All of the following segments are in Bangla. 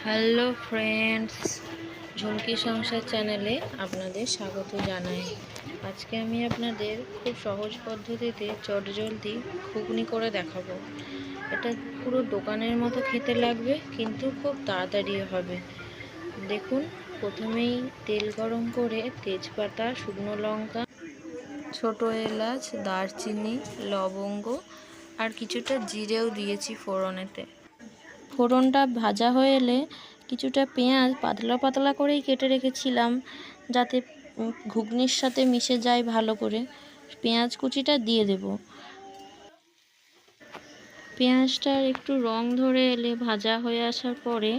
হ্যালো ফ্রেন্ডস, ঝুমকি সংসার চ্যানেলে আপনাদের স্বাগত জানাই। আজকে আমি আপনাদের খুব সহজ পদ্ধতিতে চটজলদি ঘুগনি করে দেখাবো। এটা পুরো দোকানের মতো খেতে লাগবে, কিন্তু খুব তাড়াতাড়ি হবে। দেখুন, প্রথমেই তেল গরম করে তেজপাতা, শুকনো লঙ্কা, ছোট এলাচ, দারচিনি, লবঙ্গ আর কিছুটা জিরেও দিয়েছি ফোড়নেতে। ফোড়নটা ভাজা হয়ে এলে কিছুটা পেঁয়াজ পাতলা পাতলা করেই কেটে রেখেছিলাম, যাতে ঘুগনির সাথে মিশে যায় ভালো করে। পেঁয়াজ কুচিটা দিয়ে দেব। পেঁয়াজটার একটু রং ধরে এলে ভাজা হয়ে আসার পরে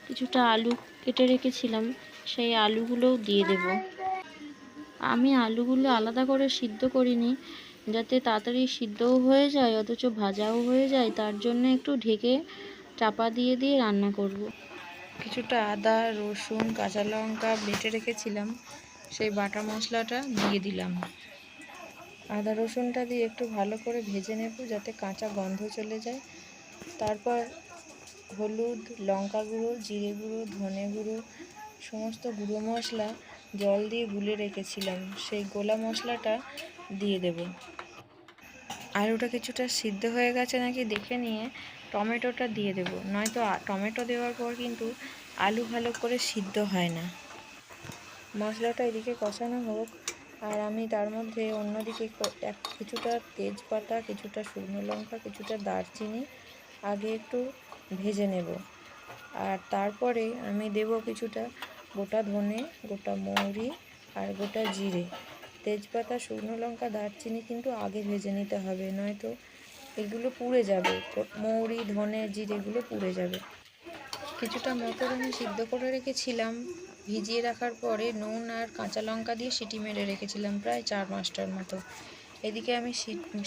কিছুটা আলু কেটে রেখেছিলাম, সেই আলুগুলোও দিয়ে দেব। আমি আলুগুলো আলাদা করে সিদ্ধ করিনি, যাতে তাড়াতাড়ি সিদ্ধও হয়ে যায় অথচ ভাজাও হয়ে যায়। তার জন্য একটু ঢেকে চাপা দিয়ে দিয়ে রান্না করব। কিছুটা আদা, রসুন, কাঁচা লঙ্কা বেটে রেখেছিলাম, সেই বাটা মশলাটা দিয়ে দিলাম। আদা রসুনটা দিয়ে একটু ভালো করে ভেজে নেব, যাতে কাঁচা গন্ধ চলে যায়। তারপর হলুদ, লঙ্কা গুঁড়ো, জিরে গুঁড়ো, ধনে গুঁড়ো, সমস্ত গুঁড়ো মশলা জল দিয়ে গুলে রেখেছিলাম, সেই গোলা মশলাটা দিয়ে দেব। আলুটা কিছুটা সিদ্ধ হয়ে গেছে নাকি দেখে নিয়ে টমেটোটা দিয়ে দেব, নয়তো টমেটো দেওয়ার পর কিন্তু আলু ভালো করে সিদ্ধ হয় না। মশলাটা এদিকে কষানো হোক, আর আমি তার মধ্যে অন্যদিকে কিছুটা তেজপাতা, কিছুটা শুকনো লঙ্কা, কিছুটা দারচিনি আগে একটু ভেজে নেব। আর তারপরে আমি দেব কিছুটা গোটা ধনে, গোটা মৌরি আর গোটা জিরে। তেজপাতা, শুকনো লঙ্কা, দারচিনি কিন্তু আগে ভেজে নিতে হবে, নয়তো এগুলো পুড়ে যাবে। মৌরি, ধনে, জিরেগুলো পুড়ে যাবে। কিছুটা মটর আমি সিদ্ধ করে রেখেছিলাম, ভিজিয়ে রাখার পরে নুন আর কাঁচা লঙ্কা দিয়ে সিটি মেরে রেখেছিলাম প্রায় 4-5টার মতো। এদিকে আমি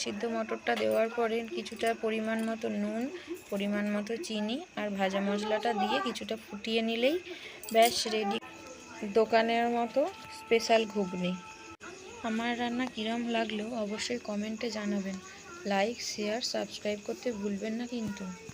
সিদ্ধ মটরটা দেওয়ার পরে কিছুটা পরিমাণ মতো নুন, পরিমাণ মতো চিনি আর ভাজা মশলাটা দিয়ে কিছুটা ফুটিয়ে নিলেই ব্যাস রেডি দোকানের মতো স্পেশাল ঘুগনি। আমার রান্না কিরম লাগলো অবশ্যই কমেন্টে জানাবেন। লাইক, শেয়ার, সাবস্ক্রাইব করতে ভুলবেন না কিন্তু।